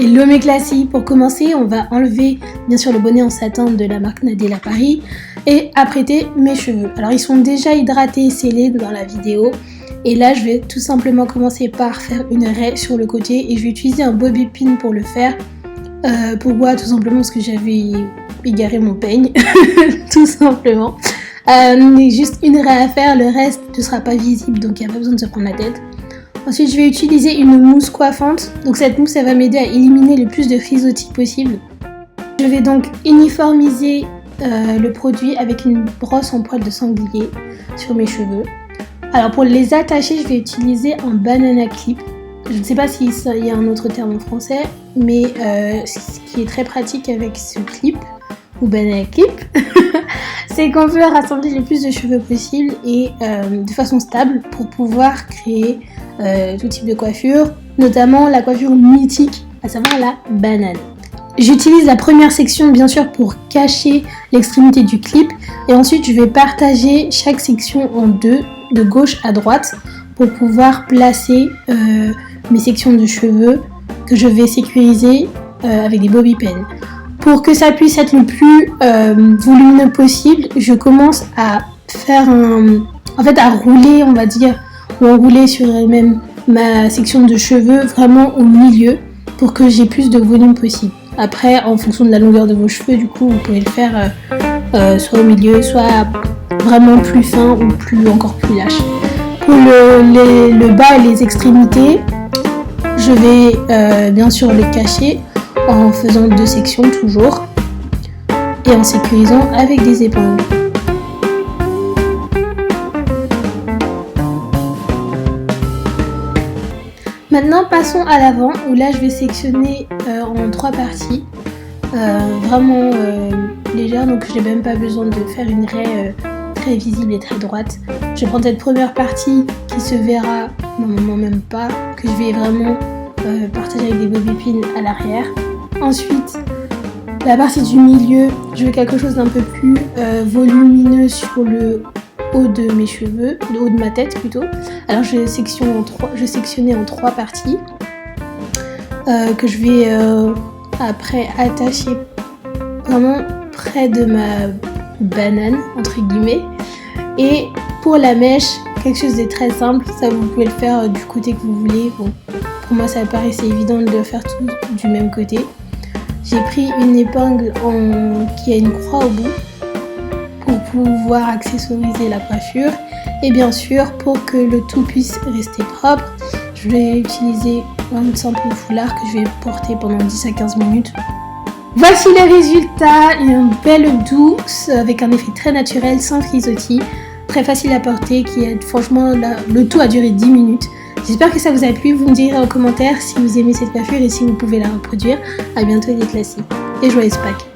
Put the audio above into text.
Hello mes classis, pour commencer on va enlever bien sûr le bonnet en satin de la marque Nadella Paris et apprêter mes cheveux. Alors ils sont déjà hydratés et scellés dans la vidéo et là je vais tout simplement commencer par faire une raie sur le côté et je vais utiliser un bobby pin pour le faire. Pourquoi? Tout simplement parce que j'avais égaré mon peigne, tout simplement. Juste une raie à faire, le reste ne sera pas visible donc il n'y a pas besoin de se prendre la tête. Ensuite, je vais utiliser une mousse coiffante. Donc cette mousse, elle va m'aider à éliminer le plus de frisottis possible. Je vais donc uniformiser le produit avec une brosse en poil de sanglier sur mes cheveux. Alors pour les attacher, je vais utiliser un banana clip. Je ne sais pas s'il y a un autre terme en français, mais ce qui est très pratique avec ce clip, ou banana clip, c'est qu'on peut rassembler le plus de cheveux possible et de façon stable pour pouvoir créer tout type de coiffure, notamment la coiffure mythique, à savoir la banane. J'utilise la première section bien sûr pour cacher l'extrémité du clip et ensuite je vais partager chaque section en deux, de gauche à droite, pour pouvoir placer mes sections de cheveux que je vais sécuriser avec des bobby pins. Pour que ça puisse être le plus volumineux possible, je commence à faire à rouler, on va dire, ou enrouler sur elle-même ma section de cheveux vraiment au milieu pour que j'ai plus de volume possible. Après, en fonction de la longueur de vos cheveux, du coup, vous pouvez le faire soit au milieu, soit vraiment plus fin ou encore plus lâche. Pour le bas et les extrémités, je vais bien sûr les cacher en faisant deux sections toujours et en sécurisant avec des épingles. Maintenant passons à l'avant où là je vais sectionner en trois parties vraiment légères, donc j'ai même pas besoin de faire une raie très visible et très droite. Je vais prendre cette première partie qui se verra normalement même pas, que je vais vraiment partager avec des bobby pins à l'arrière. Ensuite la partie du milieu, je veux quelque chose d'un peu plus volumineux sur le haut de mes cheveux, le haut de ma tête plutôt. Alors je vais sectionner en trois parties que je vais après attacher vraiment près de ma banane entre guillemets. Et pour la mèche, quelque chose de très simple, ça vous pouvez le faire du côté que vous voulez. Bon, pour moi ça paraissait évident de le faire tout du même côté. J'ai pris une épingle qui a une croix au bout pour pouvoir accessoriser la coiffure et bien sûr pour que le tout puisse rester propre, je vais utiliser un simple foulard que je vais porter pendant 10 à 15 minutes. Voici le résultat, une belle douce avec un effet très naturel, sans frisottis, très facile à porter, franchement le tout a duré 10 minutes. J'espère que ça vous a plu, vous me direz en commentaire si vous aimez cette coiffure et si vous pouvez la reproduire. A bientôt les classiques et joyeuses Pâques.